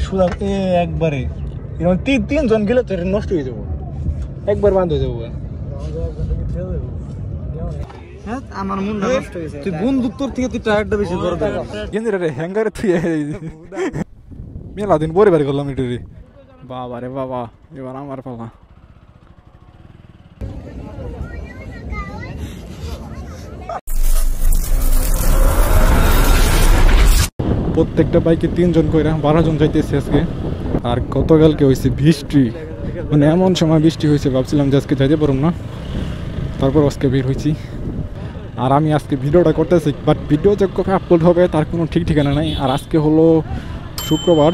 সুদা একবারে এরকম তিনজন গেলে তো নষ্ট হয়ে যাবো, একবার বান্ধ হয়ে যাবো। আমার মনটা নষ্ট হয়েছে। তুই বন্ধুত্বর থেকে তুই টায়ারটা বেশি করে দেবে কিন্তু রে হ্যাঙ্গারে তুই মেলা দিন পরে বাড়ি করলাম এটা রে। বাবা রে বাবা, এবার আমার পালা। প্রত্যেকটা বাইকে 3 জন কইরা 12 জন যাইতেছে আজকে। আর গতকালকে হয়েছে বৃষ্টি, মানে এমন সময় বৃষ্টি হয়েছে ভাবছিলাম যে আজকে যাইতে পারব না, তারপর আজকে বের হয়েছি। আর আমি আজকে ভিডিওটা করতেছি, বাট ভিডিও যে কবে আপলোড হবে তার কোনো ঠিক ঠিকানা নাই। আর আজকে হলো শুক্রবার,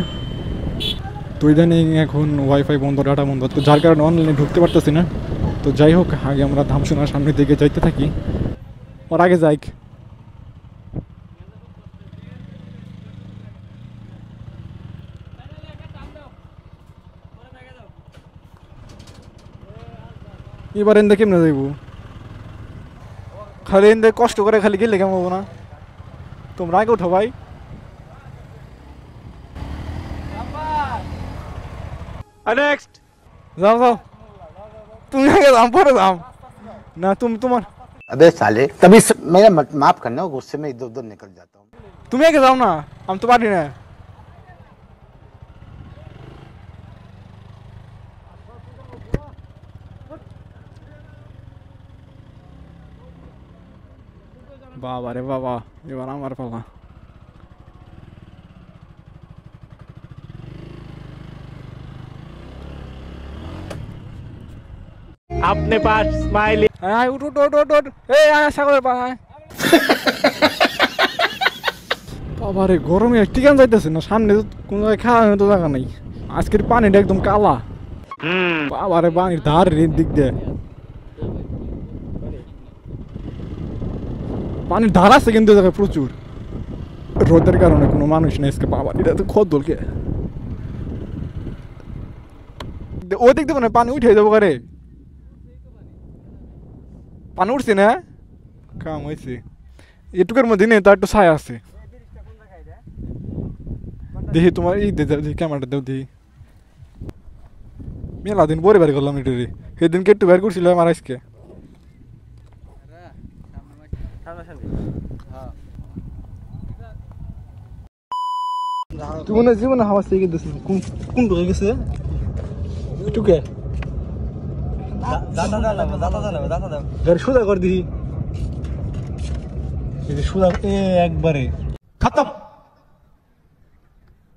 তো ইদানিং এখন ওয়াইফাই বন্ধ, ডাটা বন্ধ, তো যার কারণে অনলাইনে ঢুকতে পারতেছি না। তো যাই হোক, আগে আমরা ধামসোনার সামনের দিকে যাইতে থাকি, ওর আগে যাই। এবার এনদে কেমনে যাইব, খালি এনদে কষ্ট করে খালি গেলে কেমন হবো না? তোমরা আগে উঠো ভাই। নেক্সট যাও যাও, তুমি আগে যাও, পরে যাও না তুমি তোমার। अबे साले तभी मेरा माफ करना, गुस्से में इधर उधर निकल जाता हूँ। তুমি আগে যাও না, আমি তো পারি না। বাবা রে বাবা, এবার আমার পালা। अपने पास स्माइली। আয় উঠ উঠ উঠ উঠ, এই আয় সাগরের পা আয়। বাবা রে, গরমে টিকান যাইতেছে না, সামনে কোন জায়গায় খাওয়ার তো জায়গা নাই। আজকের পানিটা একদম কালা। বাবা রে, পানির ধার দিক দিয়ে পানির ধার আছে কিন্তু জায়গায় প্রচুর, রোদের কারণে কোনো মানুষ নেই আজকে। বাবা, এটা তো খদ দলকে ও দিক দেবো না, পানি উঠে যাবো ঘরে। পানি উঠছে না, কাম হয়েছে এটুকের মধ্যে নেই, তার একটু ছায়া আছে। দেখি তোমার এই ক্যামেরাটা দেও দেখি। মেলা দিন পরে বের করলাম এটা রে, সেদিনকে একটু বের করছিলাম আর আজকে। তুই মনে জীবনে হাওয়া থেকে গেছিস, কোন ঢুকে গেছে টুকে গাড়ি সোজা কর দিহি, সোজা একবারে খতম।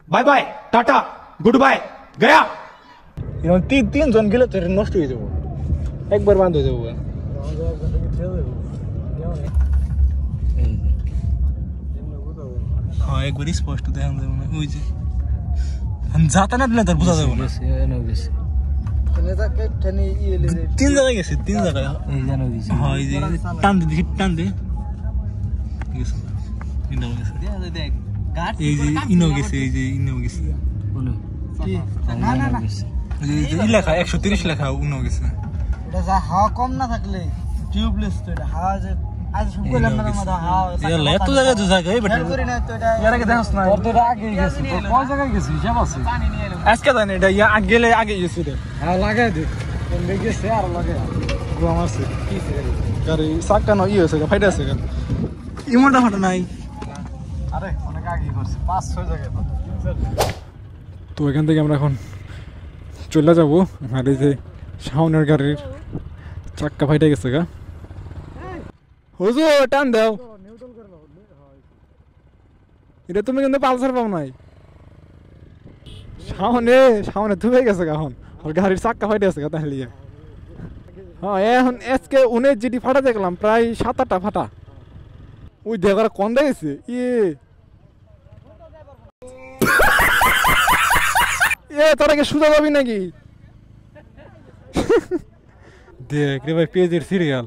Bye bye, tata, good bye, Gaya. এরকম 3 জন গেলে তো নষ্ট হয়ে যাবো, একবার বান্ধ হয়ে যাবো। হ্যাঁ, একবার স্পষ্ট দেখা যাবে না, ওই যে যাতা না দিলে তার বোঝা যাবে না। 3 জায়গায় গেছে, 3 জায়গায়। হ্যাঁ, এই যে টান দে, দেখি টান দে, এই যে ইনো গেছে, এই যে ইনো গেছে, লেখা 130 লেখা উনো গেছে। হাওয়া কম না থাকলে টিউবলেস তো এটা হাওয়া যে আজ শুনলাম না হাওয়া এত জায়গায় তো জায়গায় বেটা করি না তো এটা এর আগে দেখছ না, ওদের আগে গেছে তো কোন জায়গায় গেছে হিসাব আছে আজকে জানি এটা গেলে আগে গেছে রে। হ্যাঁ লাগাই দে কোন দিকে গেছে আর লাগাই গোয়া মারছে কি গাড়ি চাকা না হয়েছে ফাইটা আছে ইমোটা ফাটা নাই। আরে অনেক আগে করছে 5-6 জায়গায়। তো এখান থেকে আমরা এখন চলে যাবো। আর এই যে শাওনের গাড়ির চাক্কা ফাইটা গেছে গা, হুজুর টান দাও। এটা তুমি কিন্তু পালসার পাও নাই, শাওনে ধুয়ে গেছে এখন, আর গাড়ির চাক্কা ফাইটা গেছে গা। তাহলে হ্যাঁ, এখন আজকে 19 জিডি ফাটা দেখলাম, প্রায় 7-8টা ফাটা। ওই দেখার কন দেখেছে তোরা কি সুজা যাবি নাকি? দেখ রে ভাই, পেজের সিরিয়াল,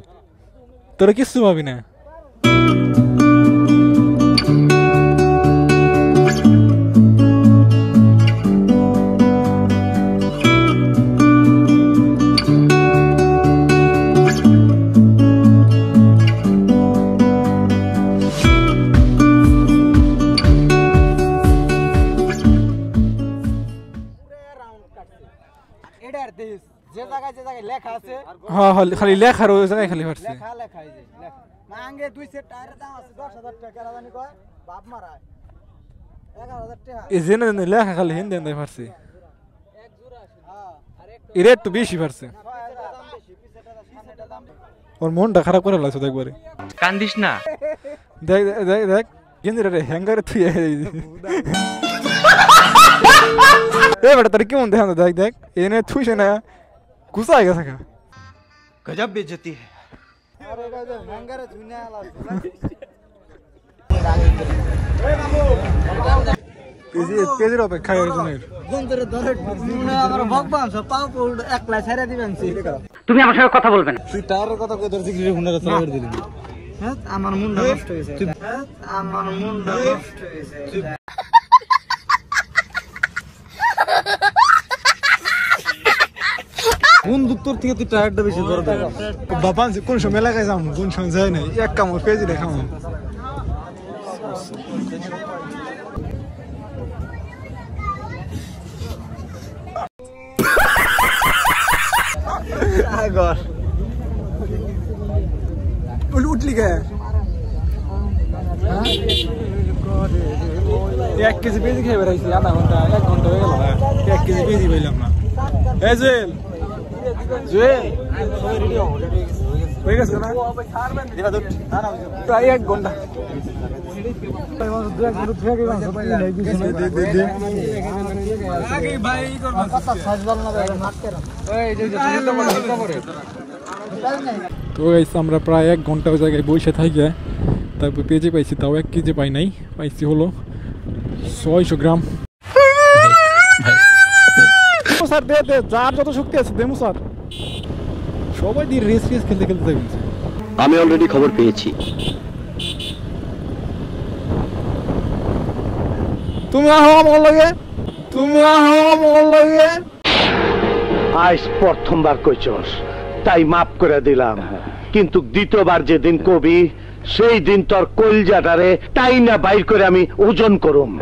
তোরা কিচ্ছু পাবি না। এটার দেশ যে জায়গায় লেখা আছে হ্যাঁ হ্যাঁ খালি লেখার ওই জায়গায় খালি পারছি লেখা এই যে লেখা মাঙ্গে 2 সেট টায়ারের দাম আছে 10000 টাকা কেরা জানি কয় বাপ মারায় 11000 টাকা এই জেনে জেনে লেখা খালি হিন্দি হিন্দি পারছি এক জোড়া আছে হ্যাঁ এর একটু বেশি পারছে দাম বেশি পিছেটা সামনেটা দাম ওর মনটা খারাপ করে লাগছে একবারে কান্দিস না দেখ দেখ দেখ গেঞ্জিটা হ্যাঙ্গারে থুই এ বেটা তোর কেমন দেখানো দেখ দেখ এনে থুইছে না গুছাই গেছে খা গজব বেজতি আরে গাজে হ্যাঙ্গারে ঝুনা লাগছে পেজের অপেক্ষায় একজনের বন্ধুরে ধরে মুনে আমার ভগবান সব পাও পড় একলা ছেড়ে দিবেন তুমি আমার সঙ্গে কথা বলবে না তুই টায়ারের কথা কই ধরছিস রে হুনারে চালা করে দিলি হ্যাঁ আমার মুন্ডা নষ্ট হইছে আমার মুন্ডা নষ্ট হইছে কোন দুত্তর থেকে তুই টায়ারটা বেশি ধরে দে বাবা কোন সময় লাগাই যাম কোন সময় যায় না এক কাম পেজে দেখাম আগর উঠলি কে 1 কেজি পেজি খেয়ে বেড়াইছি আধা ঘন্টা 1 ঘন্টা হয়ে গেল 1 কেজি পেজি পাইলাম না এই জুয়েল জুয়েল হয়ে গেছে না প্রায় 1 ঘন্টা তো গাইস আমরা প্রায় 1 ঘন্টা ওই জায়গায় বসে থাকি তারপর পেজে পাইছি তাও 1 কেজি পাই নাই পাইছি হলো 600 গ্রাম স্যার দে দে যার যত শক্তি আছে দেমু স্যার সবাই দিয়ে রেস খেলতে খেলতে যাবেন আমি অলরেডি খবর পেয়েছি তুমি আহো আমার লগে তুমি আহো আমার লগে আজ প্রথমবার কইছস তাই মাফ করে দিলাম কিন্তু দ্বিতীয়বার যেদিন কবি সেই দিন তোর কলজাটারে টাইনা বাইর করে আমি ওজন করুম